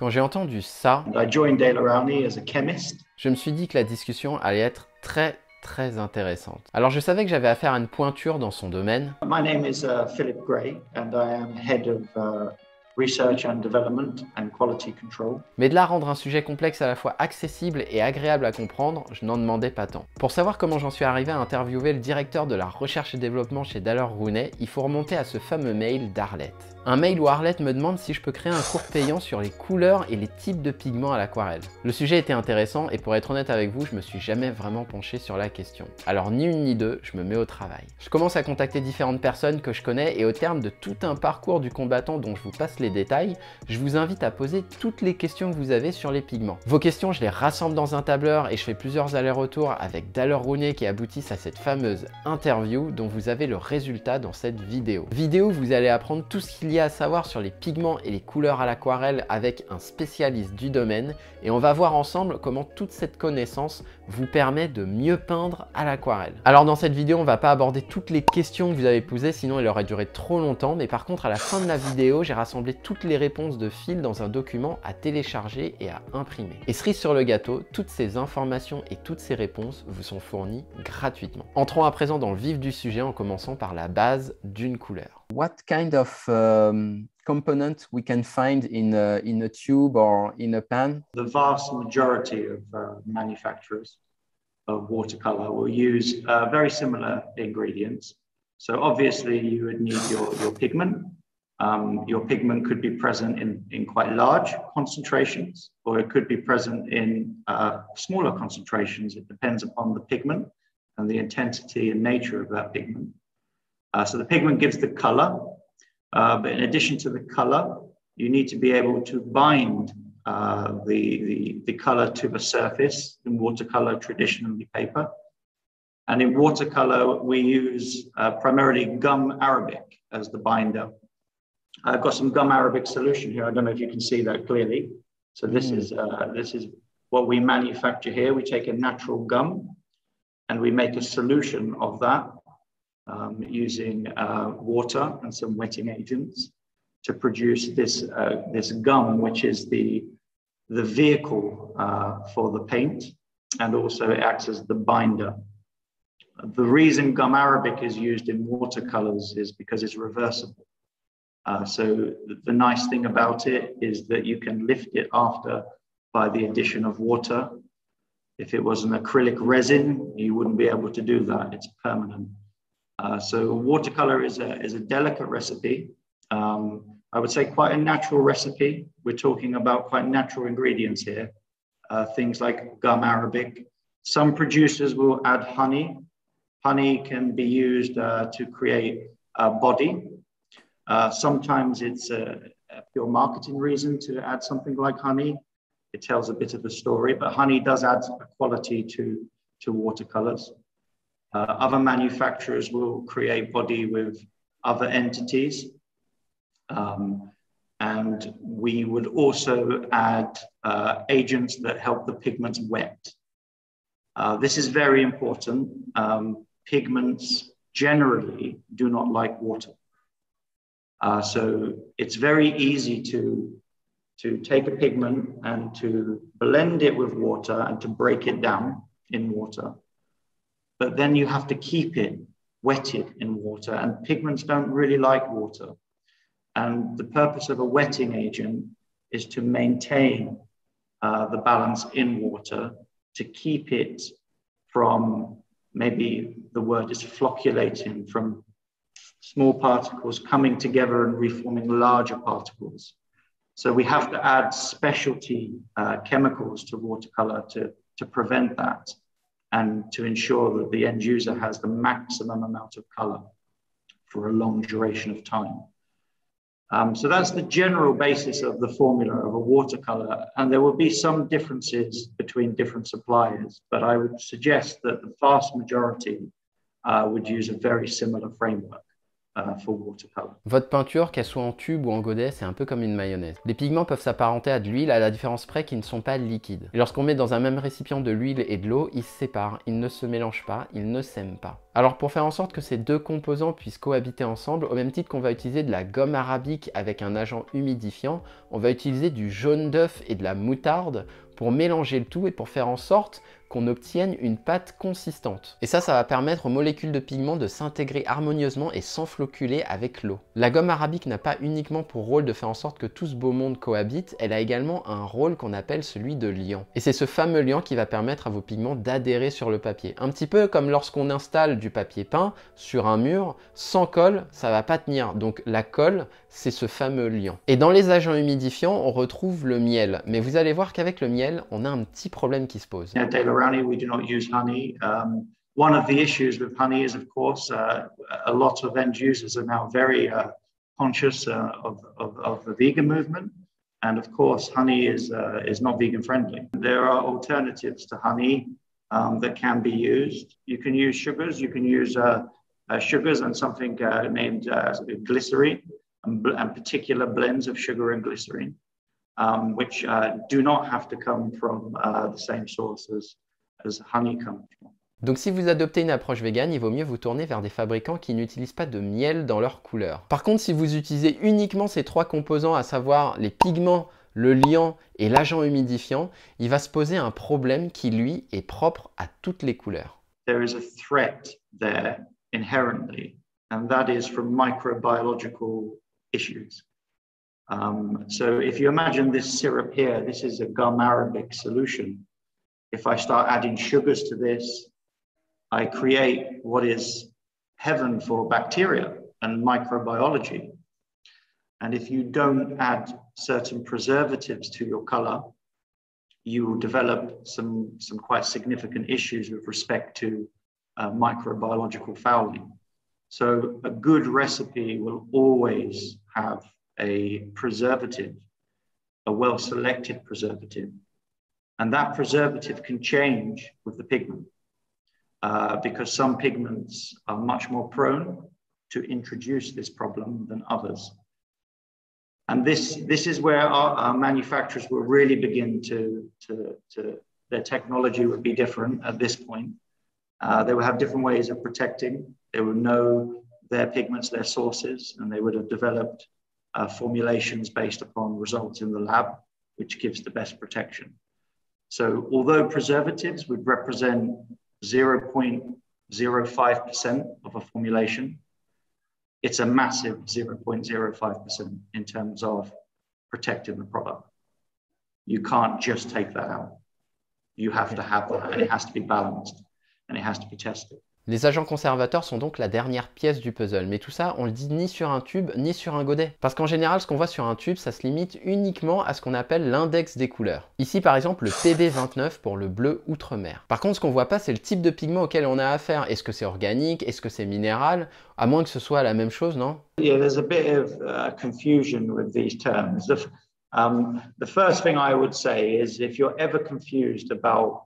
Quand j'ai entendu ça, I joined Daler-Rowney as a chemist. je me suis dit que la discussion allait être très intéressante. Alors je savais que j'avais affaire à une pointure dans son domaine. My name is Philip Gray and I am head of Research and Development and Quality Control. Mais de là à rendre un sujet complexe à la fois accessible et agréable à comprendre, je n'en demandais pas tant. Pour savoir comment j'en suis arrivé à interviewer le directeur de la recherche et développement chez Daler-Rowney, il faut remonter à ce fameux mail d'Arlette. Un mail où Arlette me demande si je peux créer un cours payant sur les couleurs et les types de pigments à l'aquarelle. Le sujet était intéressant et pour être honnête avec vous, je me suis jamais vraiment penché sur la question. Alors ni une ni deux, je me mets au travail. Je commence à contacter différentes personnes que je connais et au terme de tout un parcours du combattant dont je vous passe les détails, je vous invite à poser toutes les questions que vous avez sur les pigments. Vos questions, je les rassemble dans un tableur et je fais plusieurs allers-retours avec Daler-Rowney qui aboutissent à cette fameuse interview dont vous avez le résultat dans cette vidéo. Vidéo où vous allez apprendre tout ce qu'il y a à savoir sur les pigments et les couleurs à l'aquarelle avec un spécialiste du domaine et on va voir ensemble comment toute cette connaissance vous permet de mieux peindre à l'aquarelle. Alors dans cette vidéo, on va pas aborder toutes les questions que vous avez posées, sinon elle aurait duré trop longtemps, mais par contre à la fin de la vidéo, j'ai rassemblé toutes les réponses de fil dans un document à télécharger et à imprimer. Et cerise sur le gâteau, toutes ces informations et toutes ces réponses vous sont fournies gratuitement. Entrons à présent dans le vif du sujet en commençant par la base d'une couleur. What kind of component we can find in a tube or in a pan? The vast majority of manufacturers of watercolor will use very similar ingredients. So obviously you would need your pigment. Your pigment could be present in quite large concentrations, or it could be present in smaller concentrations. It depends upon the pigment and the intensity and nature of that pigment. So the pigment gives the color, but in addition to the color, you need to be able to bind the color to the surface. In watercolor, traditionally paper. And in watercolor, we use primarily gum arabic as the binder. I've got some gum arabic solution here. I don't know if you can see that clearly. So this is what we manufacture here. We take a natural gum and we make a solution of that using water and some wetting agents to produce this gum, which is the vehicle for the paint, and also it acts as the binder. The reason gum arabic is used in watercolors is because it's reversible. So the nice thing about it is that you can lift it after by the addition of water. If it was an acrylic resin, you wouldn't be able to do that. It's permanent. So watercolor is a delicate recipe. I would say quite a natural recipe. We're talking about quite natural ingredients here. Things like gum arabic. Some producers will add honey. Honey can be used to create a body. Sometimes it's a pure marketing reason to add something like honey. It tells a bit of a story, but honey does add a quality to watercolors. Other manufacturers will create body with other entities. And we would also add agents that help the pigments wet. This is very important. Pigments generally do not like water. So it's very easy to take a pigment and to blend it with water and to break it down in water. But then you have to keep it wetted in water, and pigments don't really like water. And the purpose of a wetting agent is to maintain the balance in water, to keep it from, maybe the word is flocculating, from small particles coming together and reforming larger particles. So we have to add specialty chemicals to watercolor to prevent that and to ensure that the end user has the maximum amount of color for a long duration of time. So that's the general basis of the formula of a watercolor. And there will be some differences between different suppliers, but I would suggest that the vast majority would use a very similar framework. for watercolor. Votre peinture, qu'elle soit en tube ou en godet, c'est un peu comme une mayonnaise. Les pigments peuvent s'apparenter à de l'huile à la différence près qu'ils ne sont pas liquides. Et lorsqu'on met dans un même récipient de l'huile et de l'eau, ils se séparent, ils ne se mélangent pas, ils ne s'aiment pas. Alors pour faire en sorte que ces deux composants puissent cohabiter ensemble, au même titre qu'on va utiliser de la gomme arabique avec un agent humidifiant, on va utiliser du jaune d'œuf et de la moutarde pour mélanger le tout et pour faire en sorte qu'on obtienne une pâte consistante. Et ça va permettre aux molécules de pigments de s'intégrer harmonieusement et sans floculer avec l'eau. La gomme arabique n'a pas uniquement pour rôle de faire en sorte que tout ce beau monde cohabite, elle a également un rôle qu'on appelle celui de liant. Et c'est ce fameux liant qui va permettre à vos pigments d'adhérer sur le papier. Un petit peu comme lorsqu'on installe du papier peint sur un mur, sans colle, ça va pas tenir. Donc la colle, c'est ce fameux liant. Et dans les agents humidifiants, on retrouve le miel. Mais vous allez voir qu'avec le miel, on a un petit problème qui se pose. Daler-Rowney, we do not use honey. One of the issues with honey is, of course, a lot of end users are now very conscious of the vegan movement. And of course, honey is not vegan friendly. There are alternatives to honey that can be used. You can use sugars. You can use sugars and something named glycerine and particular blends of sugar and glycerine, which do not have to come from the same source as honey comes from. Donc si vous adoptez une approche végane, il vaut mieux vous tourner vers des fabricants qui n'utilisent pas de miel dans leurs couleurs. Par contre, si vous utilisez uniquement ces trois composants, à savoir les pigments, le liant et l'agent humidifiant, il va se poser un problème qui, lui, est propre à toutes les couleurs. There is a threat there inherently, and that is from microbiological issues. So if you imagine this syrup here, this is a gum arabic solution. If I start adding sugars to this, I create what is heaven for bacteria and microbiology. And if you don't add certain preservatives to your color, you will develop some quite significant issues with respect to microbiological fouling. So a good recipe will always have a preservative, a well-selected preservative. And that preservative can change with the pigment because some pigments are much more prone to introduce this problem than others. And this is where our manufacturers will really begin their technology would be different at this point. They will have different ways of protecting. They will know their pigments, their sources, and they would have developed formulations based upon results in the lab, which gives the best protection. So although preservatives would represent 0.05% of a formulation, it's a massive 0.05% in terms of protecting the product. You can't just take that out. You have to have that, and it has to be balanced, and it has to be tested. Les agents conservateurs sont donc la dernière pièce du puzzle, mais tout ça, on le dit ni sur un tube, ni sur un godet. Parce qu'en général, ce qu'on voit sur un tube, ça se limite uniquement à ce qu'on appelle l'index des couleurs. Ici, par exemple, le PB29 pour le bleu outre-mer. Par contre, ce qu'on voit pas, c'est le type de pigment auquel on a affaire. Est-ce que c'est organique? Est-ce que c'est minéral? À moins que ce soit la même chose, non? Yeah, there's a bit of confusion with these terms. The first thing I would say is if you're ever confused about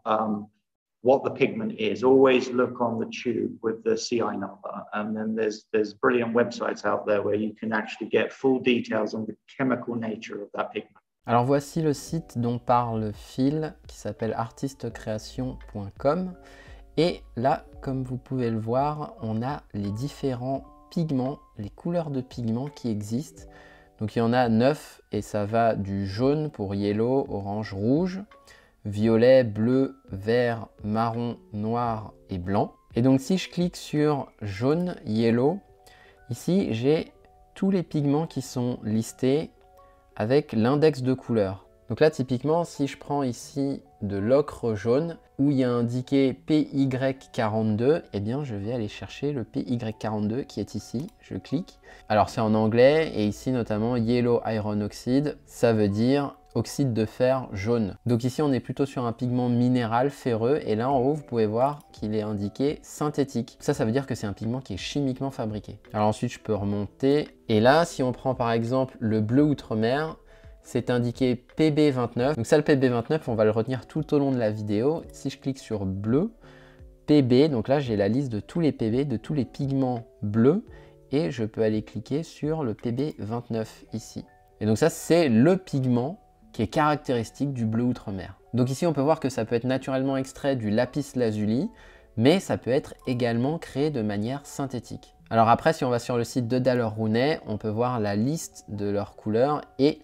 what the pigment is, always look on the tube with the CI number. And then there's brilliant websites out there where you can actually get full details on the chemical nature of that pigment. Alors voici le site dont parle Phil, qui s'appelle artistecreation.com. Et là, comme vous pouvez le voir, on a les différents pigments, les couleurs de pigments qui existent. Donc il y en a 9 et ça va du jaune pour yellow, orange, rouge, violet, bleu, vert, marron, noir et blanc. Et donc si je clique sur jaune, yellow, ici j'ai tous les pigments qui sont listés avec l'index de couleur. Donc là typiquement si je prends ici de l'ocre jaune où il y a indiqué PY42, eh bien je vais aller chercher le PY42 qui est ici, je clique. Alors c'est en anglais et ici notamment Yellow Iron Oxide, ça veut dire oxyde de fer jaune. Donc ici on est plutôt sur un pigment minéral ferreux et là en haut vous pouvez voir qu'il est indiqué synthétique. Ça veut dire que c'est un pigment qui est chimiquement fabriqué. Alors ensuite je peux remonter et là si on prend par exemple le bleu outre-mer, c'est indiqué PB29. Donc ça le PB29 on va le retenir tout au long de la vidéo. Si je clique sur bleu, PB, donc là j'ai la liste de tous les PB, de tous les pigments bleus et je peux aller cliquer sur le PB29 ici. Et donc ça, c'est le pigment qui est caractéristique du bleu outre-mer. Donc ici, on peut voir que ça peut être naturellement extrait du lapis lazuli, mais ça peut être également créé de manière synthétique. Alors après, si on va sur le site de Daler-Rowney, on peut voir la liste de leurs couleurs et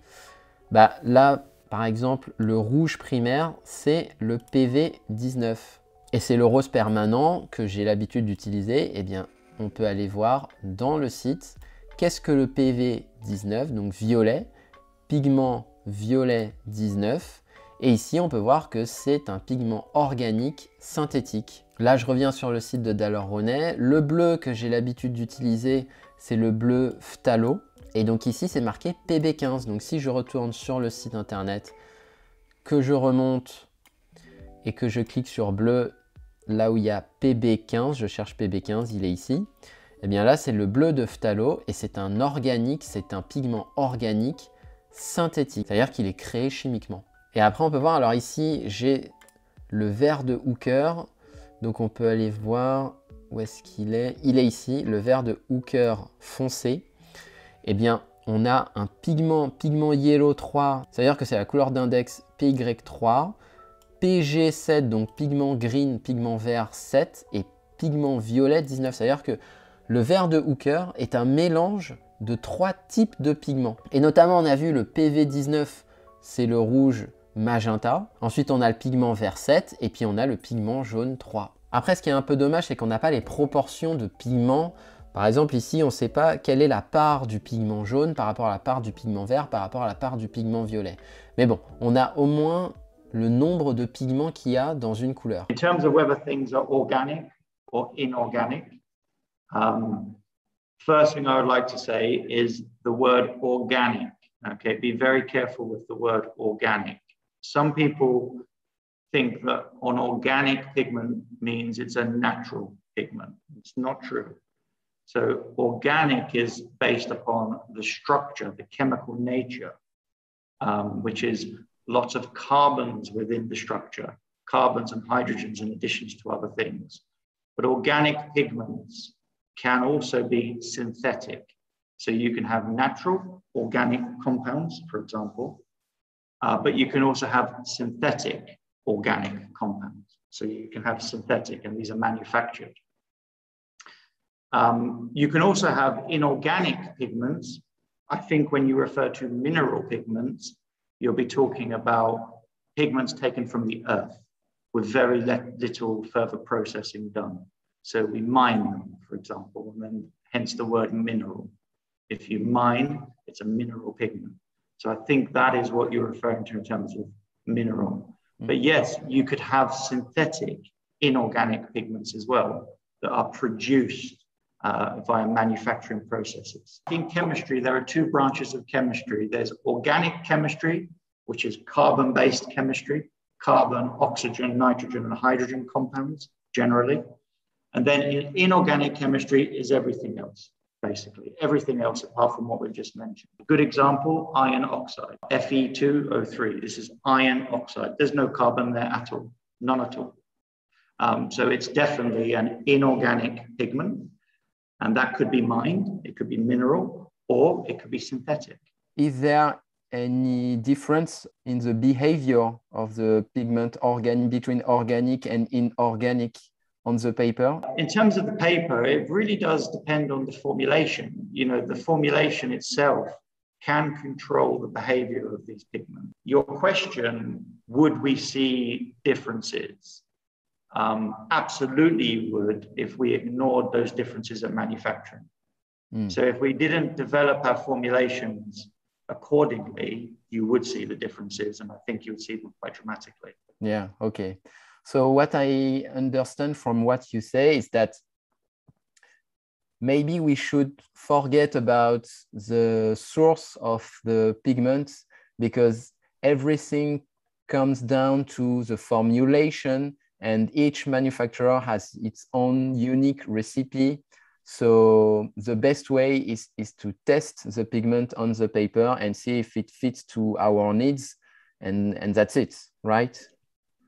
là, par exemple, le rouge primaire, c'est le PV19. Et c'est le rose permanent que j'ai l'habitude d'utiliser. Eh bien, on peut aller voir dans le site qu'est-ce que le PV19, donc violet, pigment violet 19. Et ici, on peut voir que c'est un pigment organique synthétique. Là, je reviens sur le site de Daler-Rowney. Le bleu que j'ai l'habitude d'utiliser, c'est le bleu phthalo. Et donc ici, c'est marqué PB15. Donc si je retourne sur le site internet, que je remonte et que je clique sur bleu, là où il y a PB15, je cherche PB15, il est ici. Et bien là, c'est le bleu de phthalo et c'est un organique, c'est un pigment organique synthétique. C'est-à-dire qu'il est créé chimiquement. Et après, on peut voir, alors ici, j'ai le vert de Hooker. Donc on peut aller voir où est-ce qu'il est. Il est ici, le vert de Hooker foncé. Eh bien, on a un pigment yellow 3, c'est-à-dire que c'est la couleur d'index PY3, PG7, donc pigment green, pigment vert 7 et pigment violet 19. C'est-à-dire que le vert de Hooker est un mélange de 3 types de pigments. Et notamment, on a vu le PV19, c'est le rouge magenta. Ensuite, on a le pigment vert 7 et puis on a le pigment jaune 3. Après, ce qui est un peu dommage, c'est qu'on n'a pas les proportions de pigments. Par exemple, ici, on ne sait pas quelle est la part du pigment jaune par rapport à la part du pigment vert, par rapport à la part du pigment violet. Mais bon, on a au moins le nombre de pigments qu'il y a dans une couleur. In terms of whether things are organic or inorganic, first thing I would like to say is the word organic. Okay, be very careful with the word organic. Some people think that an organic pigment means it's a natural pigment. It's not true. So organic is based upon the structure, the chemical nature, which is lots of carbons within the structure, carbons and hydrogens in addition to other things. But organic pigments can also be synthetic. So you can have natural organic compounds, for example, but you can also have synthetic organic compounds. So you can have synthetic, and these are manufactured. You can also have inorganic pigments. I think when you refer to mineral pigments, you'll be talking about pigments taken from the earth with very little further processing done. So we mine them, for example, and then hence the word mineral. If you mine, it's a mineral pigment. So I think that is what you're referring to in terms of mineral. But yes, you could have synthetic inorganic pigments as well that are produced via manufacturing processes. In chemistry, there are two branches of chemistry. There's organic chemistry, which is carbon-based chemistry, carbon, oxygen, nitrogen, and hydrogen compounds generally. And then inorganic chemistry is everything else, basically. Everything else apart from what we've just mentioned. A good example, iron oxide, Fe2O3. This is iron oxide. There's no carbon there at all, none at all. So it's definitely an inorganic pigment. And that could be mined, it could be mineral, or it could be synthetic. Is there any difference in the behavior of the pigment between organic and inorganic on the paper? In terms of the paper, it really does depend on the formulation. You know, the formulation itself can control the behavior of these pigments. Your question, would we see differences? Absolutely you would if we ignored those differences at manufacturing. So if we didn't develop our formulations accordingly, you would see the differences, and I think you would see them quite dramatically. Yeah, okay. So what I understand from what you say is that maybe we should forget about the source of the pigments because everything comes down to the formulation, and each manufacturer has its own unique recipe. So the best way is to test the pigment on the paper and see if it fits to our needs, and that's it, right?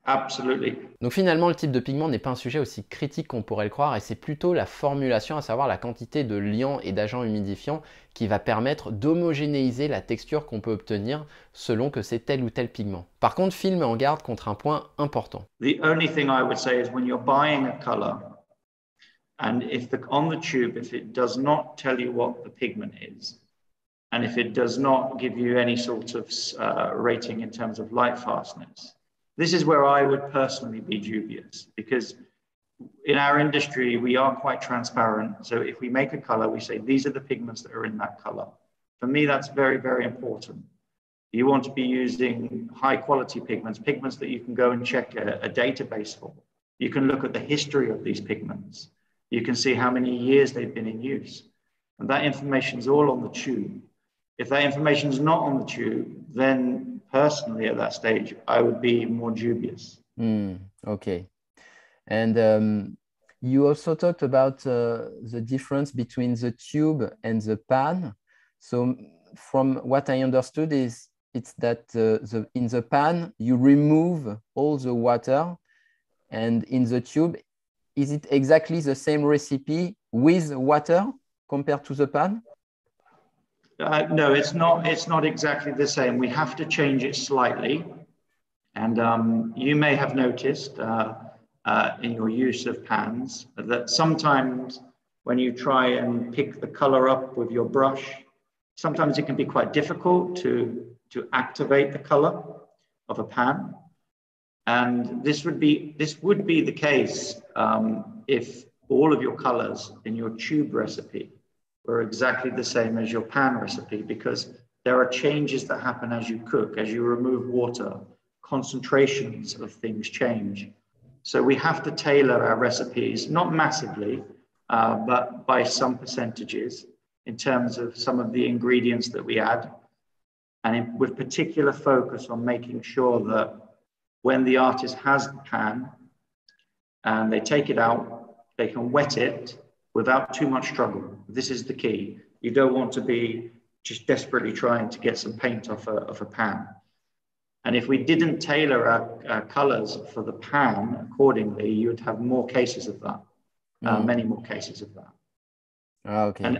Absolutely. Donc finalement, le type de pigment n'est pas un sujet aussi critique qu'on pourrait le croire et c'est plutôt la formulation, à savoir la quantité de liants et d'agents humidifiants qui va permettre d'homogénéiser la texture qu'on peut obtenir selon que c'est tel ou tel pigment. Par contre, Phil met en garde contre un point important. The only thing I would say is when you're buying a color, and on the tube, if it does not tell you what the pigment is, and if it does not give you any sort of rating in terms of light fastness, this is where I would personally be dubious, because in our industry, we are quite transparent. So if we make a color, we say, these are the pigments that are in that color. For me, that's very, very important. You want to be using high quality pigments, pigments that you can go and check a database for. You can look at the history of these pigments. You can see how many years they've been in use. And that information is all on the tube. If that information is not on the tube, then personally at that stage, I would be more dubious. Okay. And you also talked about the difference between the tube and the pan. So from what I understood it's that in the pan, you remove all the water, and in the tube, is it exactly the same recipe with water compared to the pan? No, it's not. It's not exactly the same. We have to change it slightly. And you may have noticed in your use of pans that sometimes when you try and pick the color up with your brush, sometimes it can be quite difficult to activate the color of a pan. And this would be the case if all of your colors in your tube recipe were exactly the same as your pan recipe, because there are changes that happen as you cook, as you remove water, concentrations of things change. So we have to tailor our recipes, not massively, but by some percentages in terms of some of the ingredients that we add, and with particular focus on making sure that when the artist has the pan and they take it out, they can wet it without too much struggle. This is the key. You don't want to be just desperately trying to get some paint off a pan. And if we didn't tailor our colors for the pan accordingly, you would have more cases of that, many more cases of that. Okay.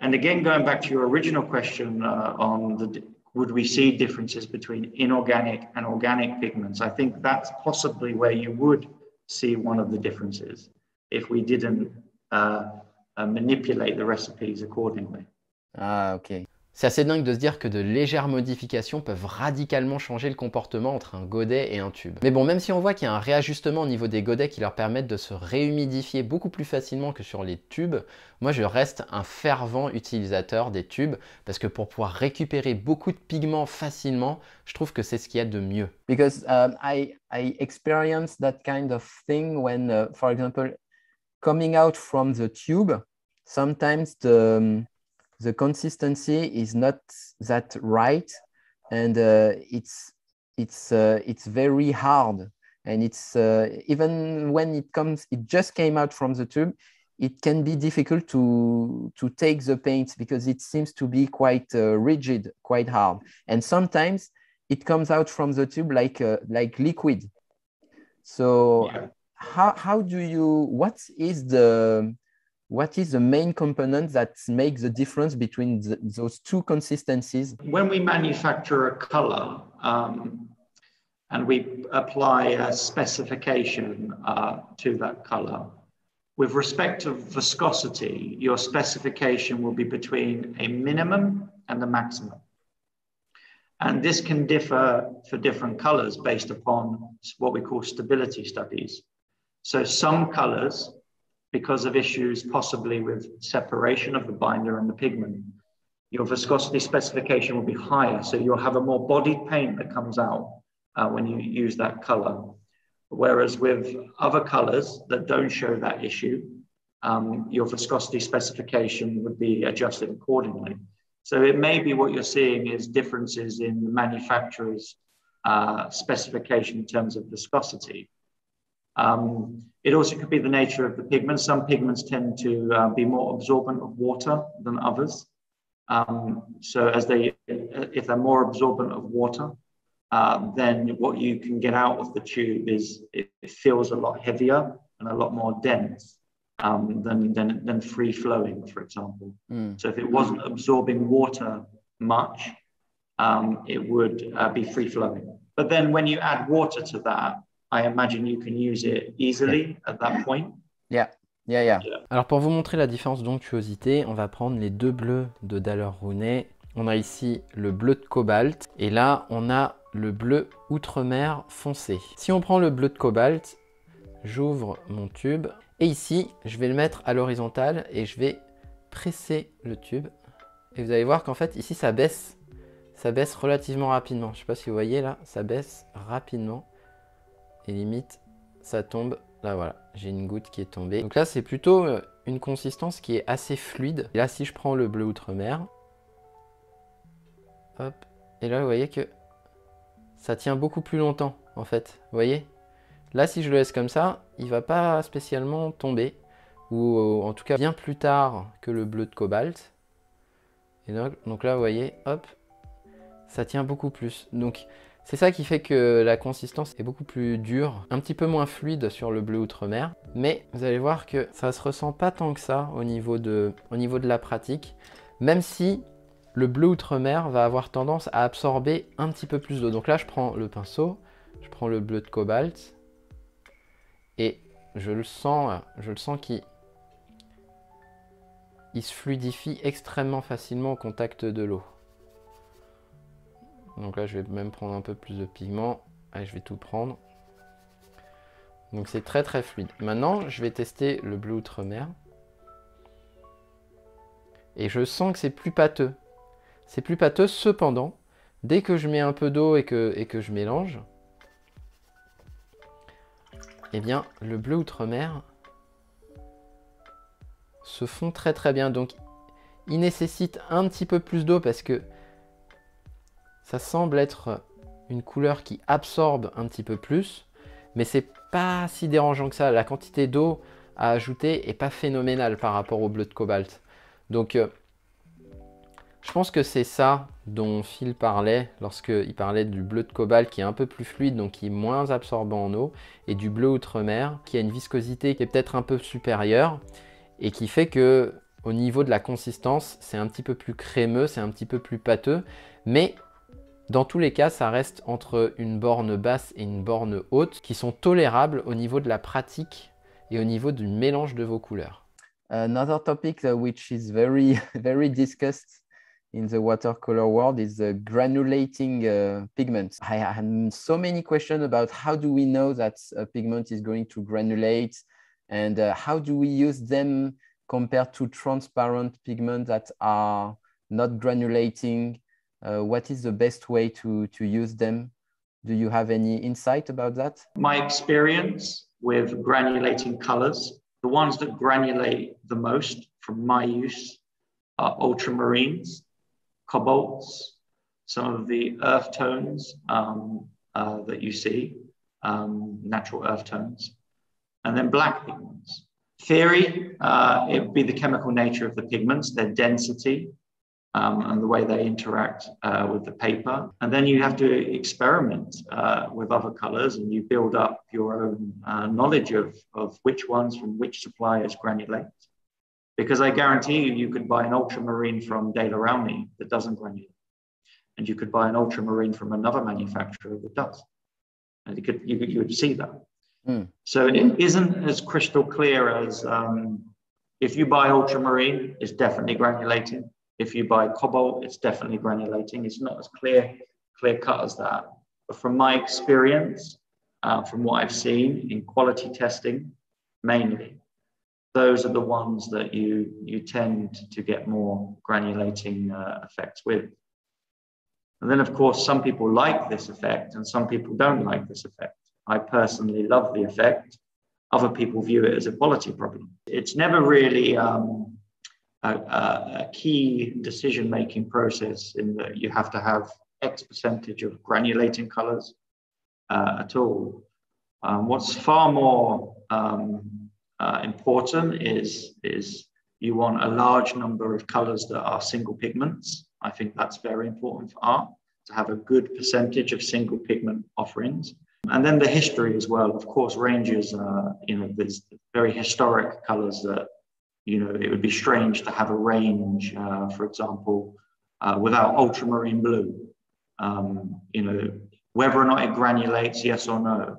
And again, going back to your original question on would we see differences between inorganic and organic pigments? I think that's possibly where you would see one of the differences if we didn't manipulate the recipes accordingly. Ok. C'est assez dingue de se dire que de légères modifications peuvent radicalement changer le comportement entre un godet et un tube. Mais bon, même si on voit qu'il y a un réajustement au niveau des godets qui leur permettent de se réhumidifier beaucoup plus facilement que sur les tubes, moi je reste un fervent utilisateur des tubes parce que pour pouvoir récupérer beaucoup de pigments facilement, je trouve que c'est ce qu'il y a de mieux. Because I experienced that kind of thing when, for example, coming out from the tube, sometimes the consistency is not that right, and it's very hard, and it's even when it just came out from the tube, it can be difficult to take the paint because it seems to be quite rigid, quite hard, and sometimes it comes out from the tube like liquid. So yeah. How do you, what is the main component that makes the difference between those two consistencies? When we manufacture a color and we apply a specification to that color, with respect to viscosity, your specification will be between a minimum and a maximum. And this can differ for different colors based upon what we call stability studies. So some colors, because of issues possibly with separation of the binder and the pigment, your viscosity specification will be higher. So you'll have a more bodied paint that comes out when you use that color. Whereas with other colors that don't show that issue, your viscosity specification would be adjusted accordingly. So it may be what you're seeing is differences in the manufacturer's specification in terms of viscosity. It also could be the nature of the pigments. Some pigments tend to be more absorbent of water than others. So if they're more absorbent of water, then what you can get out of the tube is it feels a lot heavier and a lot more dense than free flowing, for example. So if it wasn't absorbing water much, it would be free flowing. But then when you add water to that, I imagine you can use it easily at that point. Yeah. Alors pour vous montrer la différence d'onctuosité, on va prendre les deux bleus de Daler-Rowney. On a ici le bleu de cobalt et là on a le bleu outre-mer foncé. Si on prend le bleu de cobalt, j'ouvre mon tube et ici je vais le mettre à l'horizontale et je vais presser le tube. Et vous allez voir qu'en fait ici ça baisse relativement rapidement. Je ne sais pas si vous voyez là, ça baisse rapidement et limite ça tombe. Là voilà, j'ai une goutte qui est tombée. Donc là c'est plutôt une consistance qui est assez fluide. Et là si je prends le bleu outre-mer, hop, et là vous voyez que ça tient beaucoup plus longtemps en fait. Vous voyez? Là si je le laisse comme ça, il ne va pas spécialement tomber. Ou en tout cas bien plus tard que le bleu de cobalt. Et donc là vous voyez, hop, ça tient beaucoup plus. Donc c'est ça qui fait que la consistance est beaucoup plus dure, un petit peu moins fluide sur le bleu outre-mer. Mais vous allez voir que ça ne se ressent pas tant que ça au niveau de la pratique. Même si le bleu outre-mer va avoir tendance à absorber un petit peu plus d'eau. Donc là, je prends le pinceau, je prends le bleu de cobalt et je le sens qu'il se fluidifie extrêmement facilement au contact de l'eau. Donc là, je vais même prendre un peu plus de pigment. Allez, je vais tout prendre. Donc c'est très très fluide. Maintenant, je vais tester le bleu outre-mer. Et je sens que c'est plus pâteux. C'est plus pâteux, cependant, dès que je mets un peu d'eau et que je mélange, eh bien, le bleu outre-mer se fond très très bien. Donc, il nécessite un petit peu plus d'eau parce que ça semble être une couleur qui absorbe un petit peu plus, mais c'est pas si dérangeant que ça. La quantité d'eau à ajouter n'est pas phénoménale par rapport au bleu de cobalt. Donc, je pense que c'est ça dont Phil parlait lorsqu'il parlait du bleu de cobalt qui est un peu plus fluide, donc qui est moins absorbant en eau, et du bleu outre-mer qui a une viscosité qui est peut-être un peu supérieure et qui fait que au niveau de la consistance, c'est un petit peu plus crémeux, c'est un petit peu plus pâteux, mais dans tous les cas, ça reste entre une borne basse et une borne haute qui sont tolérables au niveau de la pratique et au niveau du mélange de vos couleurs. Another topic which is very discussed in the watercolor world is the granulating pigments. I have so many questions about how do we know that a pigment is going to granulate and how do we use them compared to transparent pigments that are not granulating. What is the best way to use them? Do you have any insight about that? My experience with granulating colors, the ones that granulate the most from my use are ultramarines, cobalts, some of the earth tones that you see, natural earth tones, and then black pigments. Theory, it would be the chemical nature of the pigments, their density, and the way they interact with the paper. And then you have to experiment with other colors and you build up your own knowledge of which ones from which suppliers granulate. Because I guarantee you could buy an ultramarine from Daler-Rowney that doesn't granulate. And you could buy an ultramarine from another manufacturer that does. And you would see that. So it isn't as crystal clear as if you buy ultramarine, it's definitely granulating. If you buy cobalt, it's definitely granulating. It's not as clear cut as that. But from my experience, from what I've seen in quality testing, mainly, those are the ones that you tend to get more granulating effects with. And then, of course, some people like this effect and some people don't like this effect. I personally love the effect. Other people view it as a quality problem. It's never really a key decision-making process in that you have to have X percentage of granulating colors at all. What's far more important is you want a large number of colors that are single pigments. I think that's very important for art, to have a good percentage of single pigment offerings. And then the history as well, of course, ranges, there's very historic colors that, it would be strange to have a range, for example, without ultramarine blue. Whether or not it granulates, yes or no,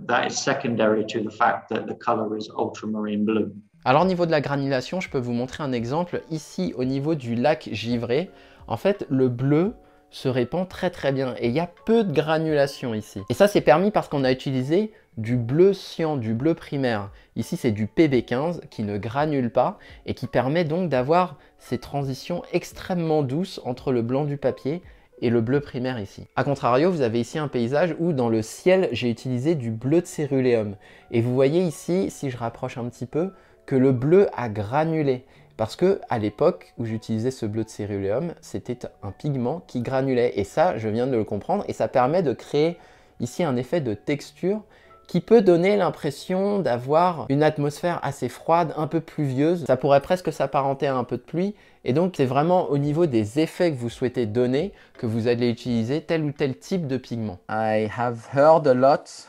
that is secondary to the fact that the color is ultramarine blue. Alors au niveau de la granulation, je peux vous montrer un exemple. Ici, au niveau du lac givré, en fait, le bleu se répand très très bien et il y a peu de granulation ici. Et ça, c'est permis parce qu'on a utilisé du bleu cyan, du bleu primaire. Ici, c'est du PB15 qui ne granule pas et qui permet donc d'avoir ces transitions extrêmement douces entre le blanc du papier et le bleu primaire ici. A contrario, vous avez ici un paysage où dans le ciel, j'ai utilisé du bleu de céruléum. Et vous voyez ici, si je rapproche un petit peu, que le bleu a granulé. Parce que à l'époque où j'utilisais ce bleu de céruléum, c'était un pigment qui granulait. Et ça, je viens de le comprendre. Et ça permet de créer ici un effet de texture qui peut donner l'impression d'avoir une atmosphère assez froide, un peu pluvieuse. Ça pourrait presque s'apparenter à un peu de pluie. Et donc, c'est vraiment au niveau des effets que vous souhaitez donner que vous allez utiliser tel ou tel type de pigment. I have heard a lot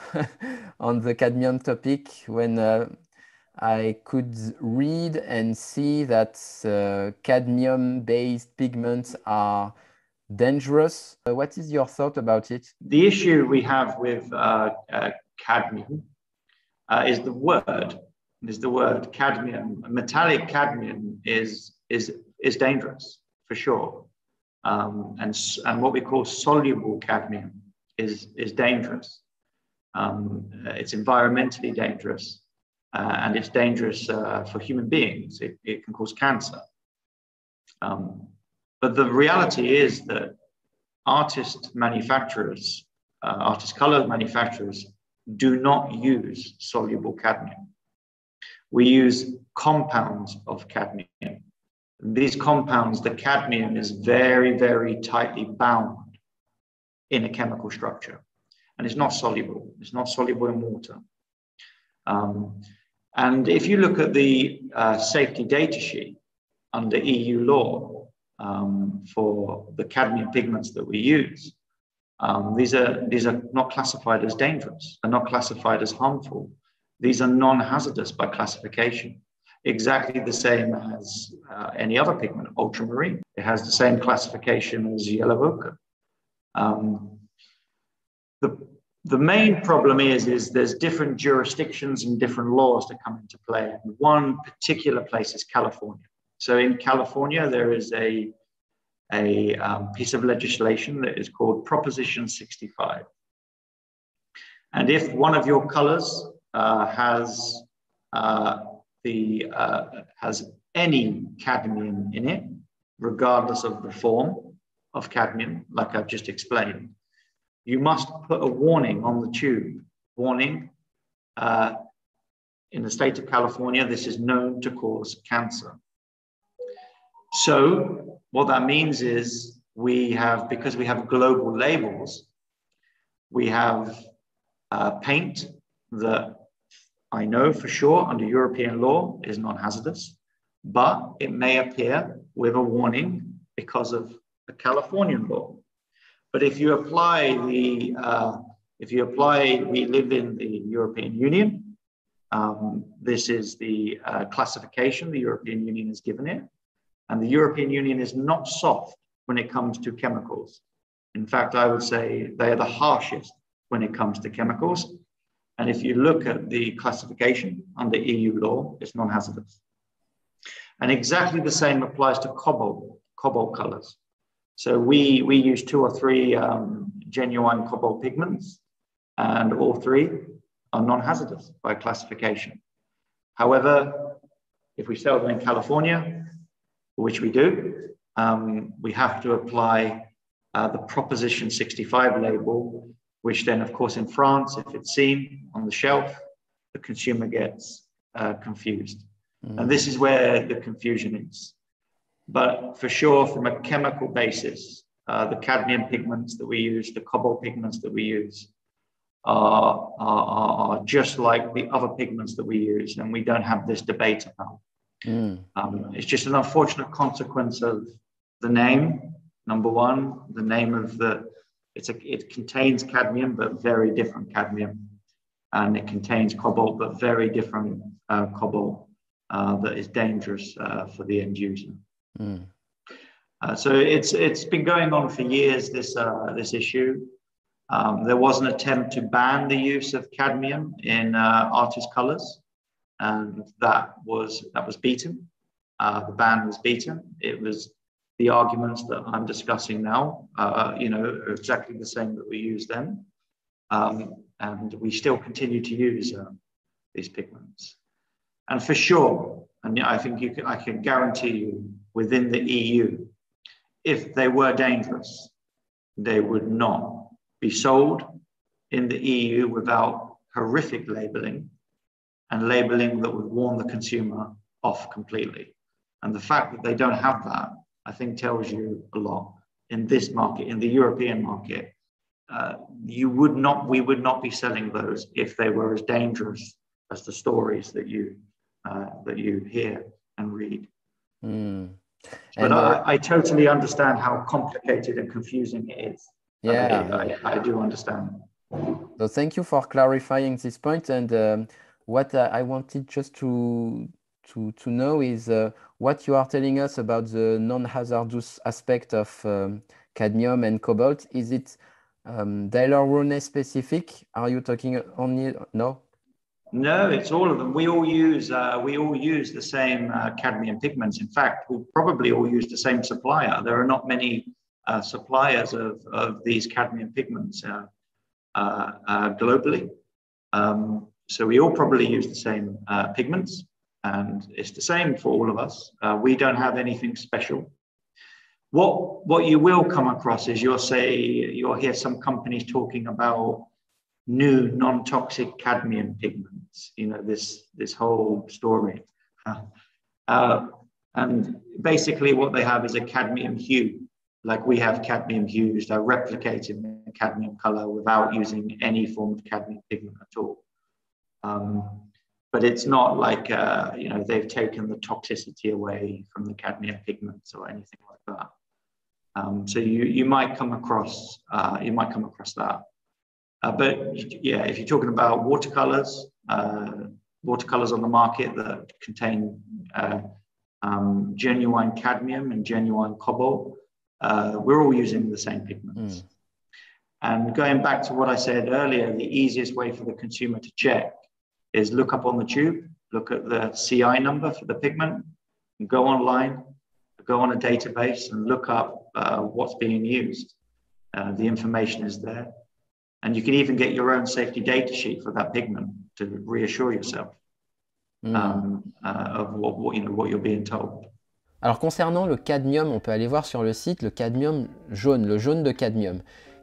on the cadmium topic when I could read and see that cadmium-based pigments are dangerous. What is your thought about it? The issue we have with cadmium is the word. Cadmium. Metallic cadmium is dangerous for sure, and what we call soluble cadmium is dangerous. It's environmentally dangerous, and it's dangerous for human beings. It can cause cancer. But the reality is that artist color manufacturers do not use soluble cadmium. We use compounds of cadmium. These compounds, the cadmium is very, very tightly bound in a chemical structure, and it's not soluble. It's not soluble in water. And if you look at the safety data sheet under EU law for the cadmium pigments that we use, these are not classified as dangerous. They're not classified as harmful. These are non-hazardous by classification. Exactly the same as any other pigment, ultramarine. It has the same classification as yellow ochre. The main problem is there's different jurisdictions and different laws that come into play. And one particular place is California. So in California, there is a piece of legislation that is called Proposition 65. And if one of your colors has any cadmium in it, regardless of the form of cadmium, like I've just explained, you must put a warning on the tube. Warning, in the state of California, this is known to cause cancer. So what that means is because we have global labels, we have paint that I know for sure under European law is non-hazardous, but it may appear with a warning because of the Californian law. But if you apply we live in the European Union. This is the classification the European Union has given it. And the European Union is not soft when it comes to chemicals. In fact, I would say they are the harshest when it comes to chemicals. And if you look at the classification under EU law, it's non-hazardous. And exactly the same applies to cobalt colors. So we use 2 or 3 genuine cobalt pigments, and all 3 are non-hazardous by classification. However, if we sell them in California, which we do, we have to apply the Proposition 65 label, which then, of course, in France, if it's seen on the shelf, the consumer gets confused. And this is where the confusion is. But for sure, from a chemical basis, the cadmium pigments that we use, the cobalt pigments that we use, are just like the other pigments that we use, and we don't have this debate about. It's just an unfortunate consequence of the name, Number one, the name of it contains cadmium, but very different cadmium. And it contains cobalt, but very different cobalt that is dangerous for the end user. Mm. So it's been going on for years, this issue. There was an attempt to ban the use of cadmium in artist colors, and that was beaten. The ban was beaten. It was the arguments that I'm discussing now, are exactly the same that we used then. And we still continue to use these pigments. And for sure, and I think I can guarantee you, within the EU, if they were dangerous, they would not be sold in the EU without horrific labeling, and labeling that would warn the consumer off completely. And the fact that they don't have that, I think, tells you a lot. In this market, in the European market, we would not be selling those if they were as dangerous as the stories that you hear and read. Mm. But I totally understand how complicated and confusing it is. Yeah, I do understand. So thank you for clarifying this point. And what I wanted just to know is what you are telling us about the non-hazardous aspect of cadmium and cobalt. Is it Daler-Rowney specific? Are you talking only? No? No, it's all of them. We all use the same cadmium pigments. In fact, we probably all use the same supplier. There are not many suppliers of these cadmium pigments globally. So we all probably use the same pigments, and it's the same for all of us. We don't have anything special. What you will come across is you'll hear some companies talking about new non-toxic cadmium pigments, this whole story. And basically what they have is a cadmium hue, like we have cadmium hues that are replicated in a cadmium color without using any form of cadmium pigment at all. But it's not like, they've taken the toxicity away from the cadmium pigments or anything like that. So you might come across that. But yeah, if you're talking about watercolors on the market that contain genuine cadmium and genuine cobalt, we're all using the same pigments. And going back to what I said earlier, the easiest way for the consumer to check is look up on the tube, look at the CI number for the pigment, and go online, go on a database and look up what's being used. The information is there. And you can even get your own safety data sheet for that pigment to reassure yourself of what you're being told. Alors concernant le cadmium, on peut aller voir sur le site le cadmium jaune, le jaune de cadmium,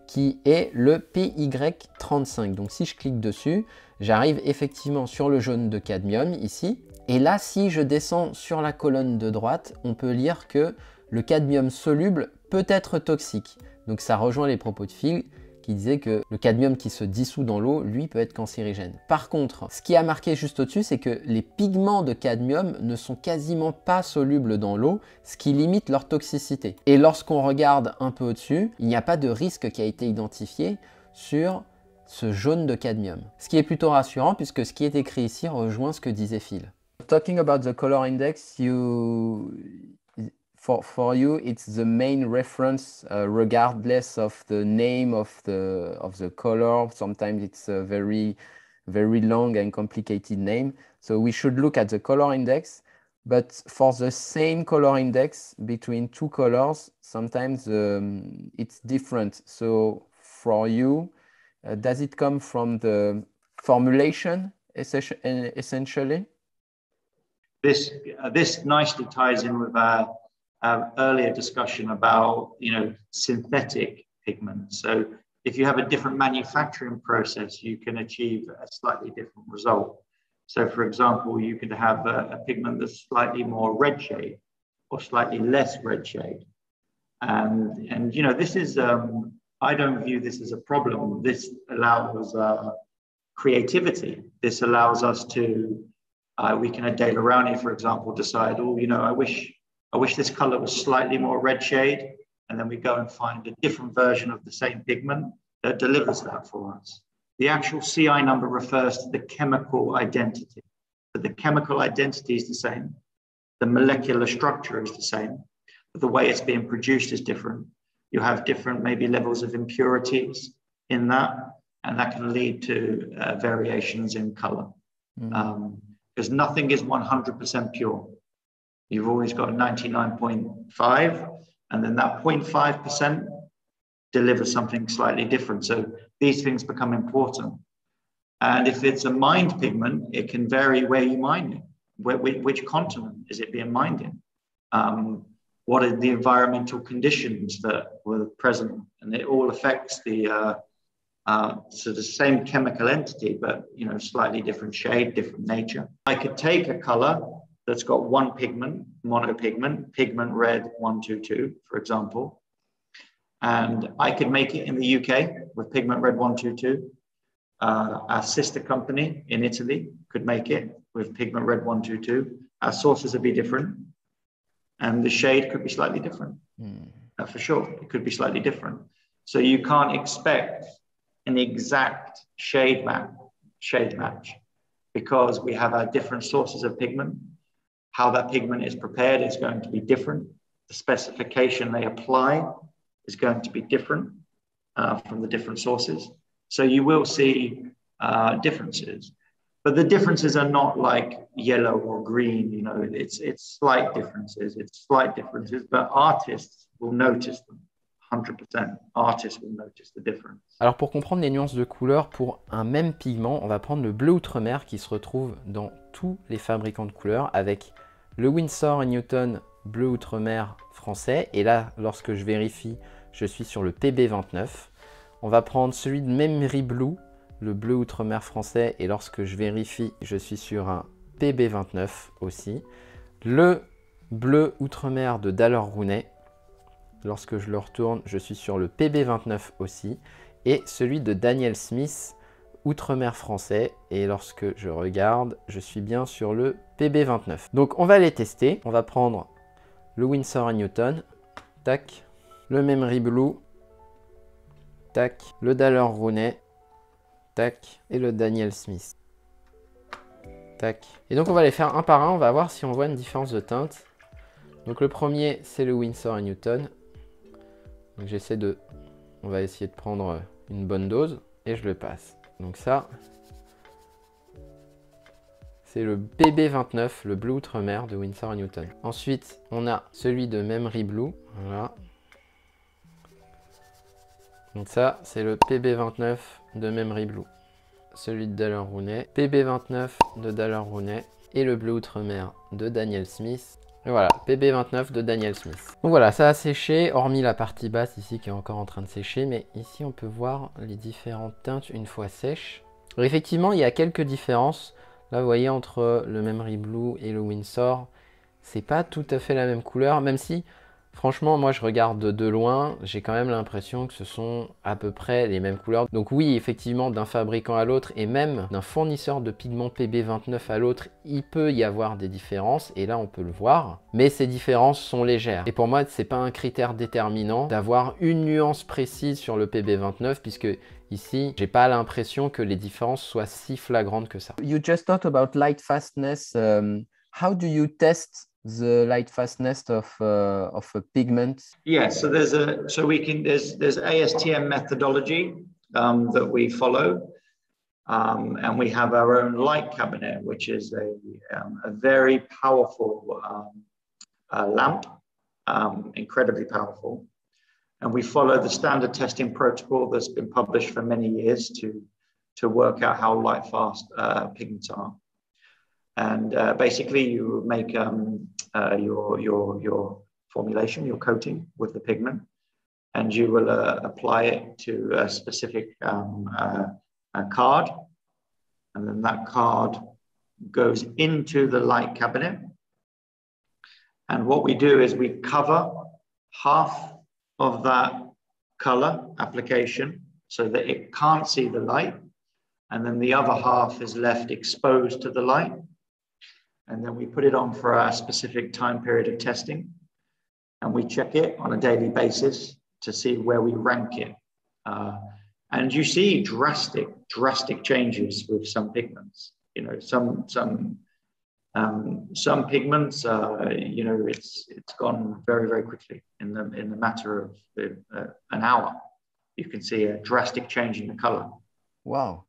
qui est le PY35. Donc si je clique dessus, j'arrive effectivement sur le jaune de cadmium ici. Et là, si je descends sur la colonne de droite, on peut lire que le cadmium soluble peut être toxique. Donc ça rejoint les propos de Phil qui disait que le cadmium qui se dissout dans l'eau, lui, peut être cancérigène. Par contre, ce qui a marqué juste au-dessus, c'est que les pigments de cadmium ne sont quasiment pas solubles dans l'eau, ce qui limite leur toxicité. Et lorsqu'on regarde un peu au-dessus, il n'y a pas de risque qui a été identifié sur ce jaune de cadmium. Ce qui est plutôt rassurant puisque ce qui est écrit ici rejoint ce que disait Phil. Talking about the color index, for you, it's the main reference regardless of the name of the color. Sometimes it's a very long and complicated name. So we should look at the color index. But for the same color index between two colors, sometimes it's different. So for you, does it come from the formulation essentially? This nicely ties in with our earlier discussion about synthetic pigments. So if you have a different manufacturing process, you can achieve a slightly different result. So for example, you could have a pigment that's slightly more red shade or slightly less red shade. And this is I don't view this as a problem. This allows creativity. This allows us to we can at Daler-Rowney, for example, decide, I wish this color was slightly more red shade, and then we go and find a different version of the same pigment that delivers that for us. The actual CI number refers to the chemical identity. So the chemical identity is the same, the molecular structure is the same, but the way it's being produced is different. You have different maybe levels of impurities in that, and that can lead to variations in color. Because nothing is 100% pure. You've always got 99.5, and then that 0.5% delivers something slightly different. So these things become important. And if it's a mined pigment, it can vary where you mine it. Which continent is it being mined in? What are the environmental conditions that were present? And it all affects the so the same chemical entity, but slightly different shade, different nature. I could take a color that's got one pigment, monopigment, pigment red 122, for example, and I could make it in the UK with pigment red 122. Our sister company in Italy could make it with pigment red 122. Our sources would be different, and the shade could be slightly different. For sure, it could be slightly different. So you can't expect an exact shade match, because we have our different sources of pigment. How that pigment is prepared is going to be different. The specification they apply is going to be different from the different sources. So you will see differences, but the differences are not like yellow or green. It's slight differences. But artists will notice them. 100%. Artists will notice the difference. Alors pour comprendre les nuances de couleurs pour un même pigment, on va prendre le bleu outre-mer qui se retrouve dans tous les fabricants de couleurs avec le Winsor & Newton bleu outre-mer français. Et là, lorsque je vérifie, je suis sur le PB29. On va prendre celui de même Blue, le bleu outre-mer français. Et lorsque je vérifie, je suis sur un PB29 aussi. Le bleu outre-mer de Daler-Rowney. Lorsque je le retourne, je suis sur le PB29 aussi. Et celui de Daniel Smith, outre-mer français. Et lorsque je regarde, je suis bien sur le PB29. Donc on va les tester. On va prendre le Winsor & Newton. Tac. Le même Blue. Tac. Le Daler-Rowney. Tac. Et le Daniel Smith. Tac. Et donc on va les faire un par un. On va voir si on voit une différence de teinte. Donc le premier, c'est le Winsor & Newton. Donc on va essayer de prendre une bonne dose et je le passe. Donc ça, c'est le PB29, le bleu outre-mer de Winsor & Newton. Ensuite, on a celui de même Blue. Voilà. Donc ça, c'est le PB29 de même Blue. Celui de Daler-Rowney, PB29 de Daler-Rowney et le bleu outre-mer de Daniel Smith. Et voilà, PB29 de Daniel Smith. Donc voilà, ça a séché, hormis la partie basse ici qui est encore en train de sécher. Mais ici, on peut voir les différentes teintes une fois sèches. Alors, effectivement, il y a quelques différences. Là, vous voyez, entre le même Blue et le Winsor, c'est pas tout à fait la même couleur. Même si, franchement, moi, je regarde de loin, j'ai quand même l'impression que ce sont à peu près les mêmes couleurs. Donc oui, effectivement, d'un fabricant à l'autre et même d'un fournisseur de pigments PB29 à l'autre, il peut y avoir des différences. Et là, on peut le voir. Mais ces différences sont légères. Et pour moi, c'est pas un critère déterminant d'avoir une nuance précise sur le PB29, puisque ici, j'ai pas l'impression que les différences soient si flagrantes que ça. You just talked about light fastness. How do you test the light fastness of a pigment? Yeah, so there's ASTM methodology that we follow, and we have our own light cabinet, which is a very powerful lamp, incredibly powerful, and we follow the standard testing protocol that's been published for many years to work out how light fast pigments are. And basically, you make your formulation, your coating with the pigment, and you will apply it to a specific card, and then that card goes into the light cabinet. And what we do is we cover half of that color application so that it can't see the light, and then the other half is left exposed to the light. And then we put it on for a specific time period of testing. and we check it on a daily basis to see where we rank it. And you see drastic changes with some pigments. You know, some pigments, you know, it's gone very quickly in the matter of an hour. You can see a drastic change in the color. Wow.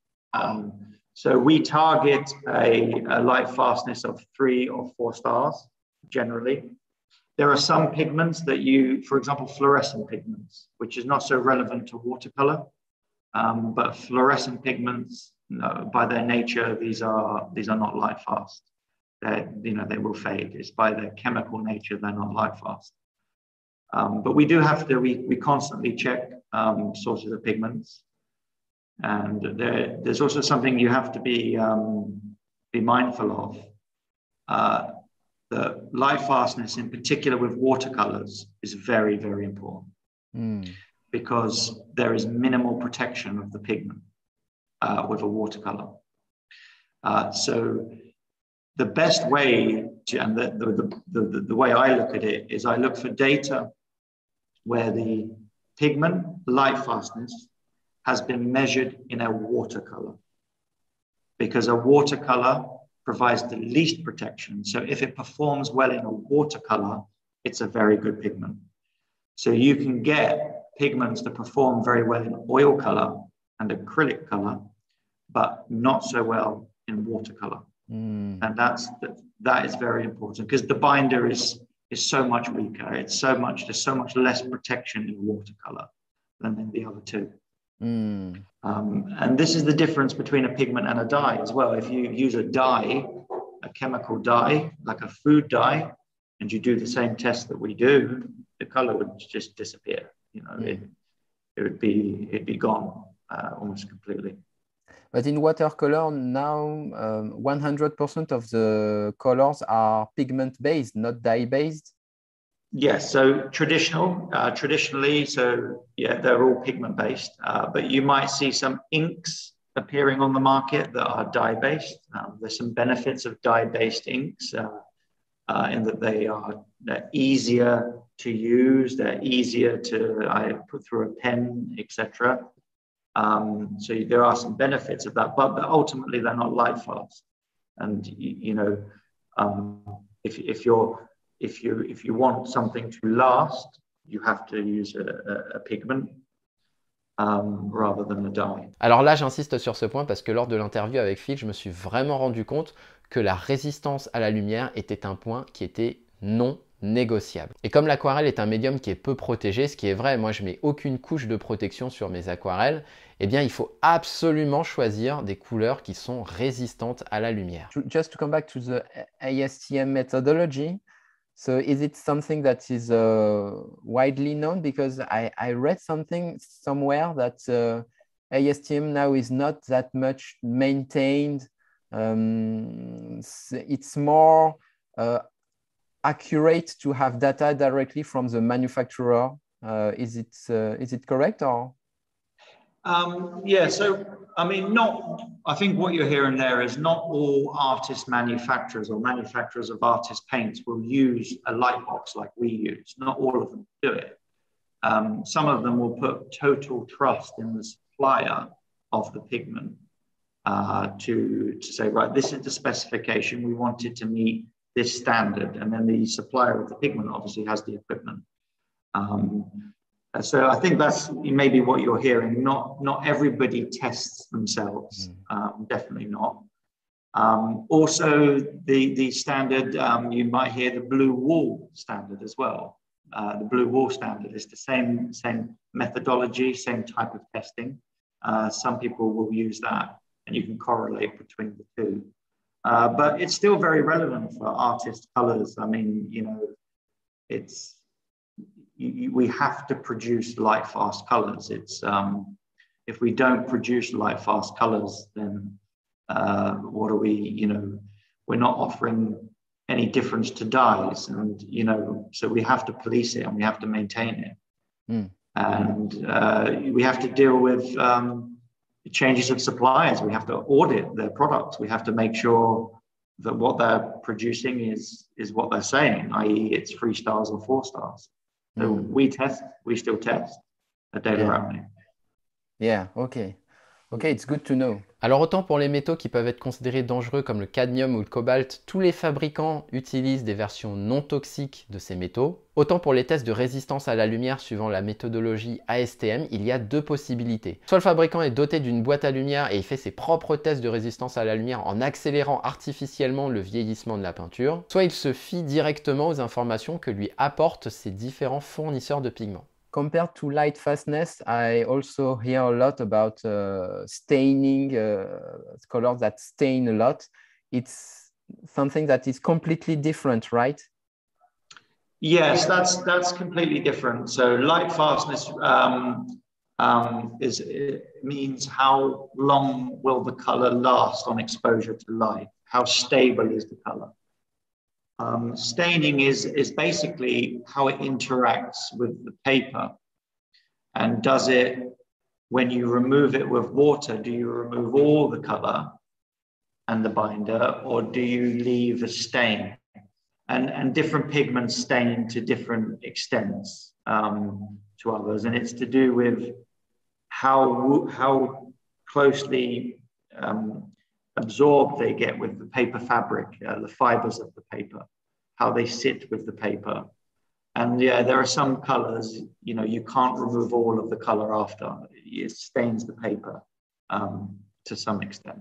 So we target a light fastness of 3 or 4 stars generally. There are some pigments that for example, fluorescent pigments, which is not so relevant to watercolor, but fluorescent pigments, by their nature, these are not light fast. They will fade. It's by their chemical nature, they're not light fast. But we do have to, we constantly check sources of pigments. And there's also something you have to be mindful of. The light fastness, in particular with watercolors, is very important because there is minimal protection of the pigment with a watercolor. So the best way to, and the way I look at it is I look for data where the pigment light fastness has been measured in a watercolor, because a watercolor provides the least protection. So if it performs well in a watercolor, it's a very good pigment. So you can get pigments that perform very well in oil color and acrylic color, but not so well in watercolor. And that is very important, because the binder is so much weaker. There's so much less protection in watercolor than in the other two. And this is the difference between a pigment and a dye as well. If you use a dye, a chemical dye, like a food dye, and you do the same test that we do, the color would just disappear. You know, it'd be gone almost completely. But in watercolor now, 100% of the colors are pigment-based, not dye-based? Yes, so traditionally, so yeah, they're all pigment-based, but you might see some inks appearing on the market that are dye-based. There's some benefits of dye-based inks in that they're easier to use, they're easier to put through a pen, etc. So there are some benefits of that, but ultimately they're not light fast. And you know, if you want something to last, you have to use a pigment rather than a dye. Alors là, j'insiste sur ce point parce que lors de l'interview avec Phil, je me suis vraiment rendu compte que la résistance à la lumière était un point qui était non négociable. Et comme l'aquarelle est un médium qui est peu protégé, ce qui est vrai, moi je mets aucune couche de protection sur mes aquarelles, eh bien il faut absolument choisir des couleurs qui sont résistantes à la lumière. Just to come back to the ASTM methodology, so is it something that is widely known? Because I read something somewhere that ASTM now is not that much maintained. It's more accurate to have data directly from the manufacturer. Is it correct or? Yeah, so I mean, I think what you're hearing there is not all artist manufacturers or manufacturers of artist paints will use a light box like we use. Not all of them do it. Some of them will put total trust in the supplier of the pigment to say, right, this is the specification, we want it to meet this standard, and then the supplier of the pigment obviously has the equipment. So I think that's maybe what you're hearing. Not everybody tests themselves, definitely not. Also, the standard, you might hear the blue wall standard as well. The blue wall standard is the same methodology, same type of testing. Some people will use that, and you can correlate between the two. But it's still very relevant for artist colors. I mean, you know, we have to produce light fast colors. If we don't produce light fast colors, then what are we, you know, we're not offering any difference to dyes, and you know, so we have to police it and we have to maintain it. And we have to deal with changes of suppliers. We have to audit their products. We have to make sure that what they're producing is what they're saying, i.e. it's 3 stars or 4 stars. So we still test at Daler-Rowney. Yeah, ok. Ok, it's good to know. Alors autant pour les métaux qui peuvent être considérés dangereux comme le cadmium ou le cobalt, tous les fabricants utilisent des versions non toxiques de ces métaux. Autant pour les tests de résistance à la lumière suivant la méthodologie ASTM, il y a deux possibilités. Soit le fabricant est doté d'une boîte à lumière et il fait ses propres tests de résistance à la lumière en accélérant artificiellement le vieillissement de la peinture, soit il se fie directement aux informations que lui apportent ses différents fournisseurs de pigments. Compared to light fastness, I also hear a lot about staining, colors that stain a lot. It's something that is completely different, right? Yes, that's completely different. So light fastness means how long will the color last on exposure to light? How stable is the color? Staining is basically how it interacts with the paper. And does it, when you remove it with water, do you remove all the color and the binder, or do you leave a stain? And different pigments stain to different extents to others. And it's to do with how closely absorbed they get with the paper fabric, the fibers of the paper, how they sit with the paper. And yeah, there are some colors, you know, you can't remove all of the color after. It stains the paper to some extent.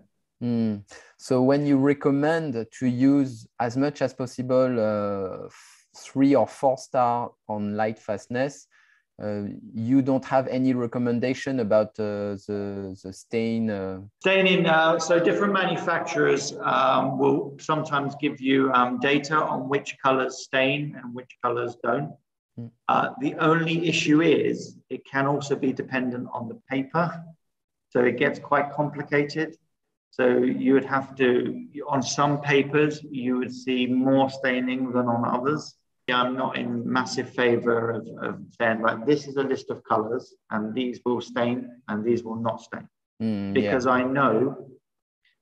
So when you recommend to use as much as possible 3 or 4 star on light fastness, you don't have any recommendation about the stain? Staining, so different manufacturers will sometimes give you data on which colors stain and which colors don't. The only issue is it can also be dependent on the paper. So it gets quite complicated. So you would have to, on some papers, you would see more staining than on others. I'm not in massive favor of saying, like, this is a list of colors and these will stain and these will not stain. Because I know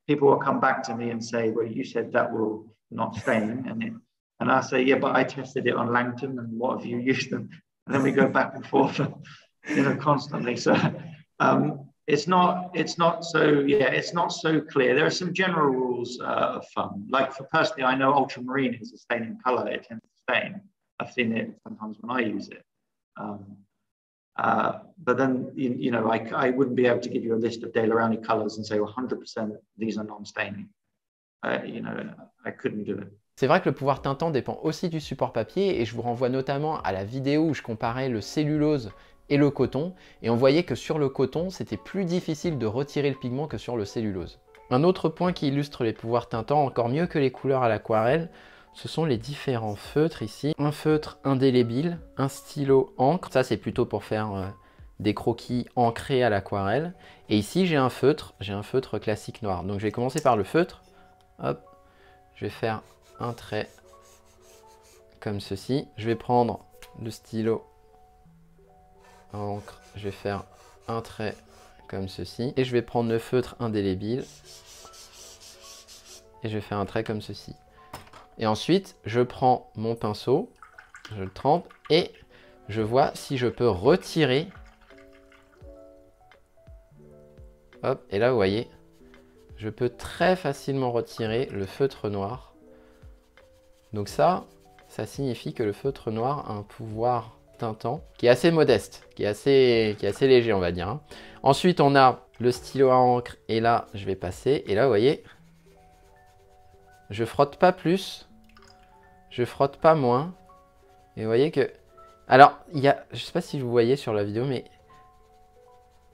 people will come back to me and say, well, you said that will not stain. And I say, yeah, but I tested it on Langton and what have you used them? And then we go back and forth, you know, constantly. So it's not so clear. There are some general rules of thumb. Like personally, I know ultramarine is a staining color. It tends to stain. I've seen it sometimes when I use it. But then, you know, I wouldn't be able to give you a list of Daler-Rowney colors and say 100% these are non-staining. You know, I couldn't do it. C'est vrai que le pouvoir teintant dépend aussi du support papier et je vous renvoie notamment à la vidéo où je comparais le cellulose et le coton et on voyait que sur le coton, c'était plus difficile de retirer le pigment que sur le cellulose. Un autre point qui illustre les pouvoirs teintants encore mieux que les couleurs à l'aquarelle, ce sont les différents feutres ici. Un feutre indélébile, un stylo encre, ça c'est plutôt pour faire des croquis ancrés à l'aquarelle. Et ici j'ai un feutre classique noir. Donc je vais commencer par le feutre. Hop, je vais faire un trait comme ceci. Je vais prendre le stylo encre, je vais faire un trait comme ceci. Et je vais prendre le feutre indélébile et je vais faire un trait comme ceci. Et ensuite, je prends mon pinceau, je le trempe et je vois si je peux retirer. Hop, et là, vous voyez, je peux très facilement retirer le feutre noir. Donc ça signifie que le feutre noir a un pouvoir teintant qui est assez modeste, qui est assez léger, on va dire. Ensuite, on a le stylo à encre et là, je vais passer. Et là, vous voyez, je frotte pas plus, je frotte pas moins. Et vous voyez que... Alors, il y a... Je sais pas si vous voyez sur la vidéo, mais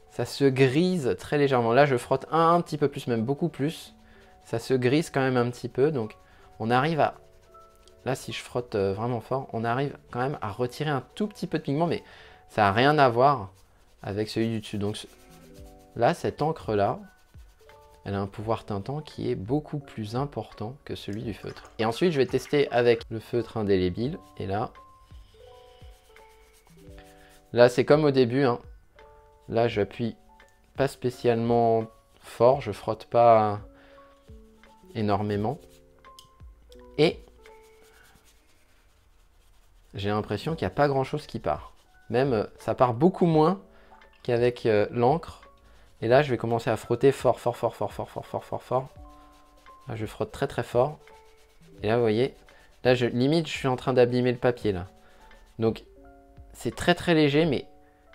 ça se grise très légèrement. Là, je frotte un petit peu plus, même beaucoup plus. Ça se grise quand même un petit peu. Donc, on arrive à... Là, si je frotte vraiment fort, on arrive quand même à retirer un tout petit peu de pigment, mais ça n'a rien à voir avec celui du dessus. Donc là, cette encre-là, elle a un pouvoir teintant qui est beaucoup plus important que celui du feutre. Et ensuite, je vais tester avec le feutre indélébile. Et là, c'est comme au début. Hein. Là, j'appuie pas spécialement fort, je frotte pas énormément. Et j'ai l'impression qu'il n'y a pas grand-chose qui part. Même, ça part beaucoup moins qu'avec l'encre. Et là, je vais commencer à frotter fort, fort, fort, fort, fort, fort, fort, fort, fort. Là, je frotte très, très fort. Et là, vous voyez, là, limite, je suis en train d'abîmer le papier, là. Donc, c'est très, très léger, mais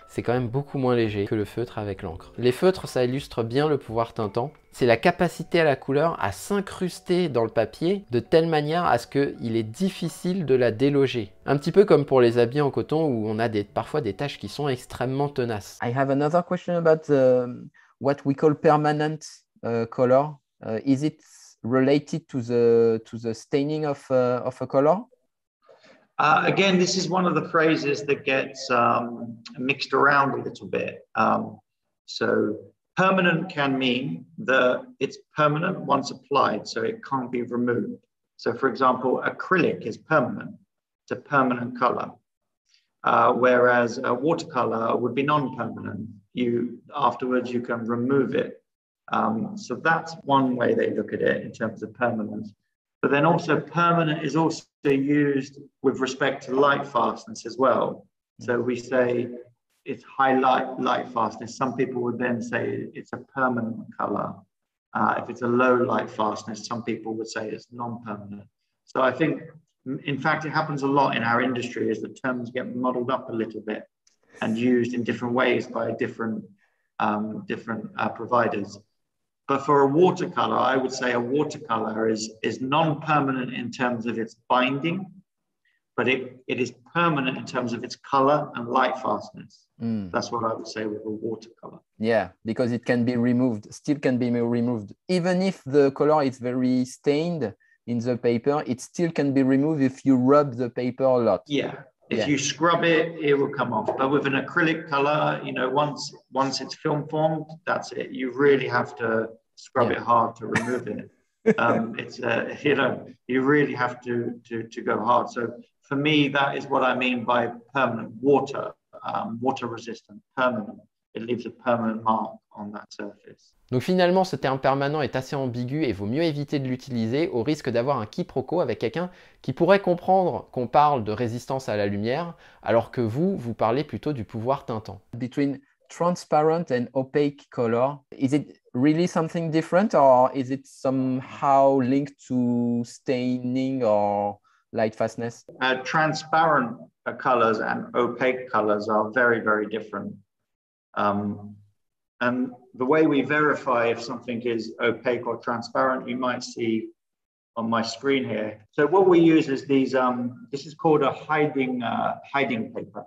c'est quand même beaucoup moins léger que le feutre avec l'encre. Les feutres, ça illustre bien le pouvoir teintant. C'est la capacité à la couleur à s'incruster dans le papier de telle manière à ce qu'il est difficile de la déloger. Un petit peu comme pour les habits en coton où on a parfois des taches qui sont extrêmement tenaces. I have another question about what we call permanent color. Is it related to the staining of a color? Again, this is one of the phrases that gets mixed around a little bit. So permanent can mean that it's permanent once applied, so it can't be removed. So for example, acrylic is permanent. It's a permanent color. Whereas a watercolor would be non-permanent. Afterwards, you can remove it. So that's one way they look at it in terms of permanence. But then also permanent is also used with respect to light fastness as well. So we say it's high light fastness. Some people would then say it's a permanent color. If it's a low light fastness, some people would say it's non-permanent. So I think, in fact, it happens a lot in our industry is that terms get muddled up a little bit and used in different ways by different providers. But for a watercolor, I would say a watercolor is non-permanent in terms of its binding, but it is permanent in terms of its color and light fastness. That's what I would say with a watercolor. Yeah, because it can be removed, still can be removed. Even if the color is very stained in the paper, it still can be removed if you rub the paper a lot. Yeah. If you scrub it, it will come off. But with an acrylic color, you know, once it's film formed, that's it. You really have to scrub it hard to remove it. It's you know, you really have to go hard. So for me, that is what I mean by permanent water resistant, permanent. It leaves a permanent mark on that surface. Donc finalement, ce terme permanent est assez ambigu et vaut mieux éviter de l'utiliser au risque d'avoir un quiproquo avec quelqu'un qui pourrait comprendre qu'on parle de résistance à la lumière, alors que vous parlez plutôt du pouvoir teintant. Between transparent and opaque color, is it really something different or is it somehow linked to staining or light fastness? Transparent colors and opaque colors are very, very different. And the way we verify if something is opaque or transparent, you might see on my screen here. So what we use is these, this is called a hiding paper.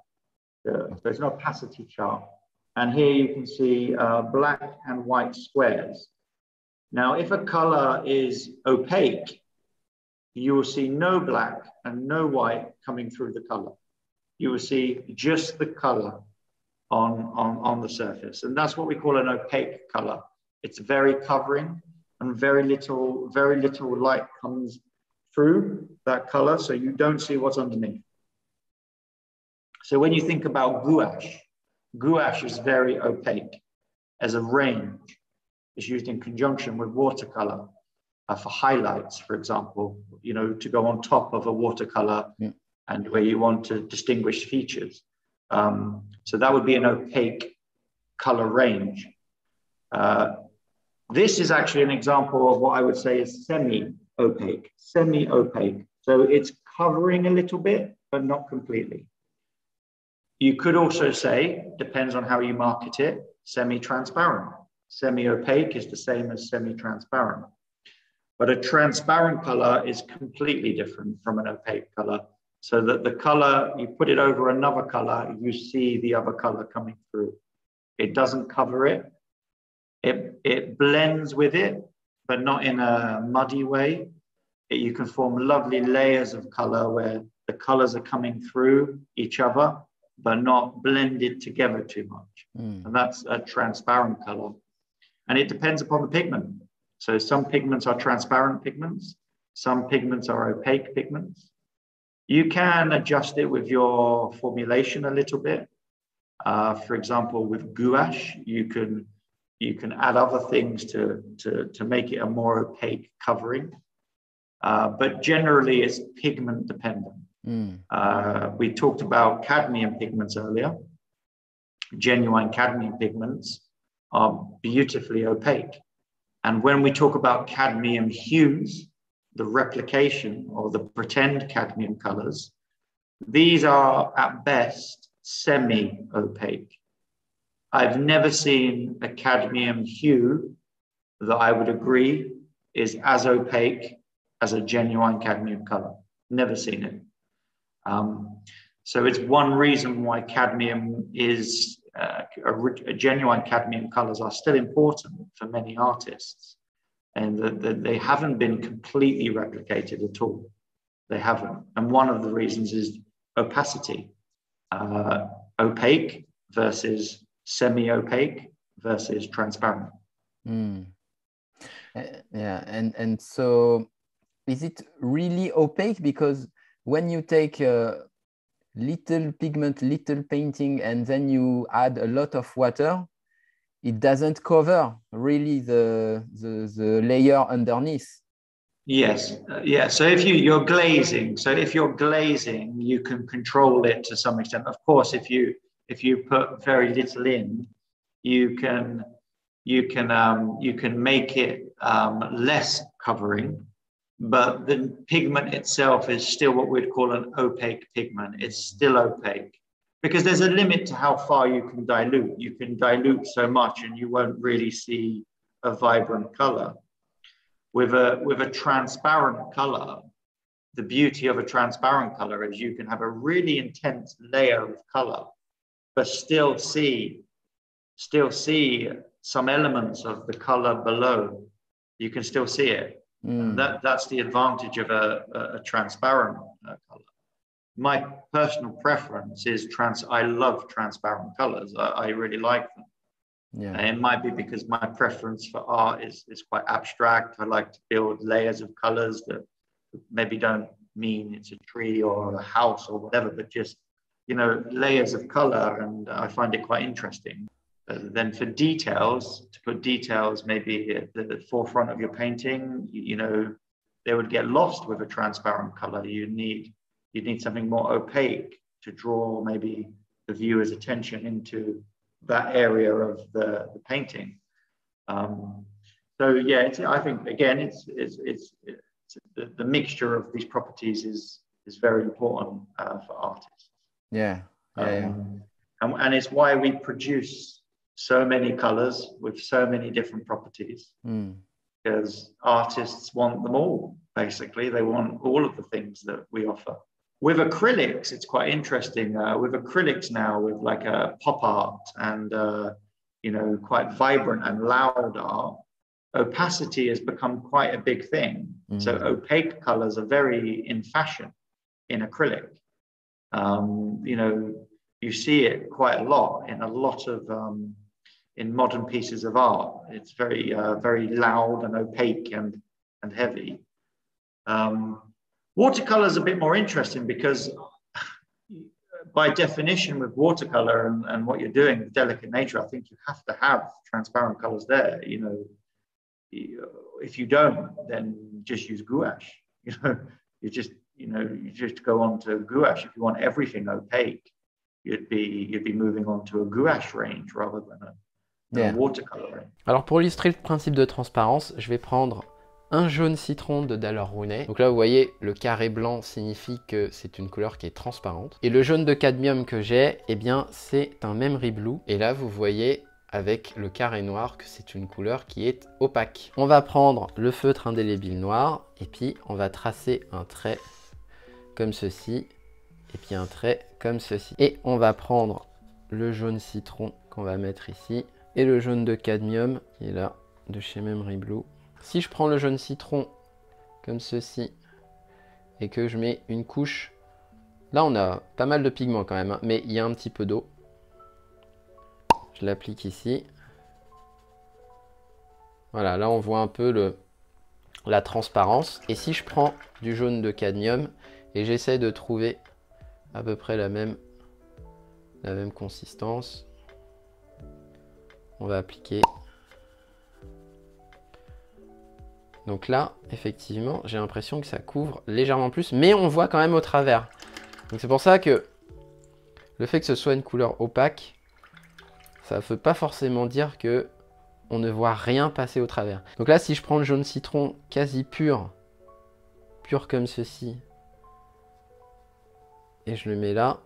So it's an opacity chart. And here you can see black and white squares. Now, if a color is opaque, you will see no black and no white coming through the color. You will see just the color on the surface. And that's what we call an opaque color. It's very covering and very little light comes through that color, so you don't see what's underneath. So when you think about gouache is very opaque as a range. It's used in conjunction with watercolor for highlights, for example, you know, to go on top of a watercolor and where you want to distinguish features. So that would be an opaque color range. This is actually an example of what I would say is semi-opaque. So it's covering a little bit, but not completely. You could also say, depends on how you market it, semi-transparent. Semi-opaque is the same as semi-transparent. But a transparent color is completely different from an opaque color. So that the color, you put it over another color, you see the other color coming through. It doesn't cover it. It blends with it, but not in a muddy way. You can form lovely layers of color where the colors are coming through each other, but not blended together too much. And that's a transparent color. And it depends upon the pigment. So some pigments are transparent pigments. Some pigments are opaque pigments. You can adjust it with your formulation a little bit. For example, with gouache, you can add other things to make it a more opaque covering. But generally, it's pigment dependent. We talked about cadmium pigments earlier. Genuine cadmium pigments are beautifully opaque. And when we talk about cadmium hues, the replication or the pretend cadmium colors, these are at best semi-opaque. I've never seen a cadmium hue that I would agree is as opaque as a genuine cadmium color. Never seen it. So it's one reason why cadmium is, a genuine cadmium colors are still important for many artists, and that they haven't been completely replicated at all. They haven't. And one of the reasons is opacity. Opaque versus semi-opaque versus transparent. Yeah, and so is it really opaque? Because when you take little pigment, little painting, and then you add a lot of water, it doesn't cover really the layer underneath. Yes, yeah. So if you're glazing, you can control it to some extent. Of course, if you put very little in, you can make it less covering. But the pigment itself is still what we'd call an opaque pigment. It's still opaque because there's a limit to how far you can dilute. You can dilute so much and you won't really see a vibrant color. With a transparent color, the beauty of a transparent color is you can have a really intense layer of color, but still see some elements of the color below. You can still see it. And that's the advantage of a transparent color. My personal preference is I love transparent colors. I really like them. Yeah. And it might be because my preference for art is quite abstract. I like to build layers of colors that maybe don't mean it's a tree or a house or whatever, but just, layers of color. And I find it quite interesting. Then for details, to put details maybe at the forefront of your painting, they would get lost with a transparent color. You'd need something more opaque to draw maybe the viewer's attention into that area of the painting. So yeah, I think again, it's the mixture of these properties is very important for artists. Yeah. And it's why we produce so many colors with so many different properties, because artists want them all. Basically, they want all of the things that we offer. With acrylics, it's quite interesting. With acrylics now, with like a pop art and quite vibrant and loud art, opacity has become quite a big thing. So opaque colors are very in fashion in acrylic. You see it quite a lot of in modern pieces of art. It's very very loud and opaque and heavy. Watercolor is a bit more interesting because by definition with watercolor and what you're doing, the delicate nature, I think you have to have transparent colors there. If you don't, then just use gouache. You just go on to gouache. If you want everything opaque, you'd be moving on to a gouache range rather than a watercolor range. Alors pour illustrer le principe de transparence, je vais prendre un jaune citron de Daler-Rowney. Donc là, vous voyez, le carré blanc signifie que c'est une couleur qui est transparente. Et le jaune de cadmium que j'ai, eh bien, c'est un même blue. Et là, vous voyez avec le carré noir que c'est une couleur qui est opaque. On va prendre le feutre indélébile noir et puis on va tracer un trait comme ceci et puis un trait comme ceci. Et on va prendre le jaune citron qu'on va mettre ici et le jaune de cadmium qui est là de chez Même blue. Si je prends le jaune citron comme ceci et que je mets une couche, là on a pas mal de pigments quand même, hein, mais il y a un petit peu d'eau. Je l'applique ici. Voilà, là on voit un peu la transparence. Et si je prends du jaune de cadmium et j'essaie de trouver à peu près la même consistance, on va appliquer. Donc là, effectivement, j'ai l'impression que ça couvre légèrement plus, mais on voit quand même au travers. Donc c'est pour ça que le fait que ce soit une couleur opaque, ça ne veut pas forcément dire que on ne voit rien passer au travers. Donc là, si je prends le jaune citron quasi pur, pur comme ceci, et je le mets là,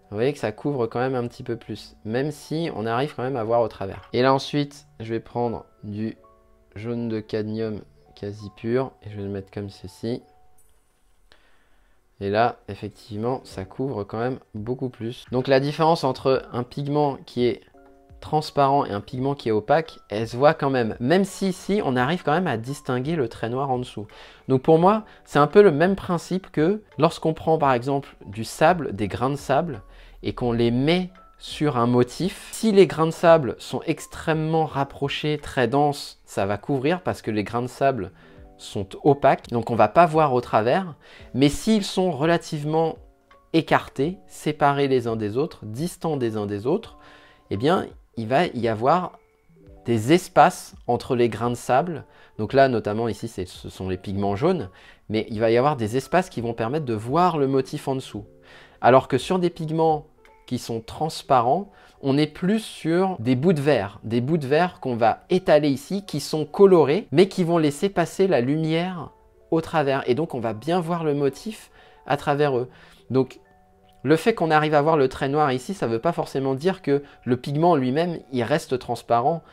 vous voyez que ça couvre quand même un petit peu plus, même si on arrive quand même à voir au travers. Et là ensuite, je vais prendre du jaune de cadmium quasi pur, et je vais le mettre comme ceci. Et là, effectivement, ça couvre quand même beaucoup plus. Donc la différence entre un pigment qui est transparent et un pigment qui est opaque, elle se voit quand même. Même si ici, on arrive quand même à distinguer le trait noir en dessous. Donc pour moi, c'est un peu le même principe que lorsqu'on prend par exemple du sable, des grains de sable, et qu'on les met sur un motif. Si les grains de sable sont extrêmement rapprochés, très denses, ça va couvrir parce que les grains de sable sont opaques, donc on ne va pas voir au travers. Mais s'ils sont relativement écartés, séparés les uns des autres, distants des uns des autres, eh bien, il va y avoir des espaces entre les grains de sable. Donc là, notamment ici, ce sont les pigments jaunes, mais il va y avoir des espaces qui vont permettre de voir le motif en dessous. Alors que sur des pigments qui sont transparents, on est plus sur des bouts de verre qu'on va étaler ici, qui sont colorés, mais qui vont laisser passer la lumière au travers. Et donc, on va bien voir le motif à travers eux. Donc, le fait qu'on arrive à voir le trait noir ici, ça ne veut pas forcément dire que le pigment lui-même, il reste transparent.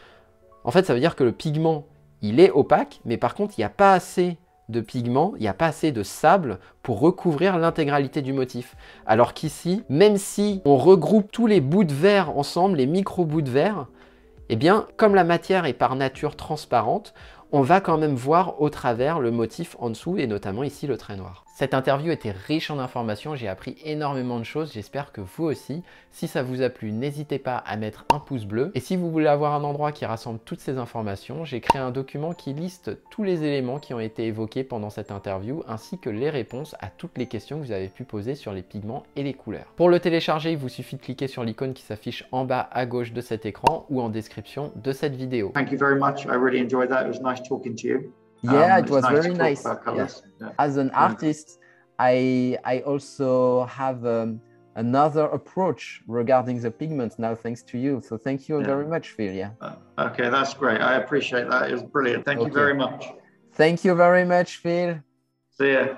En fait, ça veut dire que le pigment, il est opaque, mais par contre, il n'y a pas assez de pigment, il n'y a pas assez de sable pour recouvrir l'intégralité du motif. Alors qu'ici, même si on regroupe tous les bouts de verre ensemble, les micro-bouts de verre, eh bien, comme la matière est par nature transparente, on va quand même voir au travers le motif en dessous et notamment ici le trait noir. Cette interview était riche en informations, j'ai appris énormément de choses, j'espère que vous aussi. Si ça vous a plu, n'hésitez pas à mettre un pouce bleu. Et si vous voulez avoir un endroit qui rassemble toutes ces informations, j'ai créé un document qui liste tous les éléments qui ont été évoqués pendant cette interview, ainsi que les réponses à toutes les questions que vous avez pu poser sur les pigments et les couleurs. Pour le télécharger, il vous suffit de cliquer sur l'icône qui s'affiche en bas à gauche de cet écran ou en description de cette vidéo. Thank you very much. I really enjoyed that. It was nice talking to you. Yeah, it was it's very to talk nice. about colours. Yeah. As an artist, I also have another approach regarding the pigments now, thanks to you. So thank you very much, Phil. Yeah. Okay, that's great. I appreciate that. It was brilliant. Thank you very much. Thank you very much, Phil. See ya.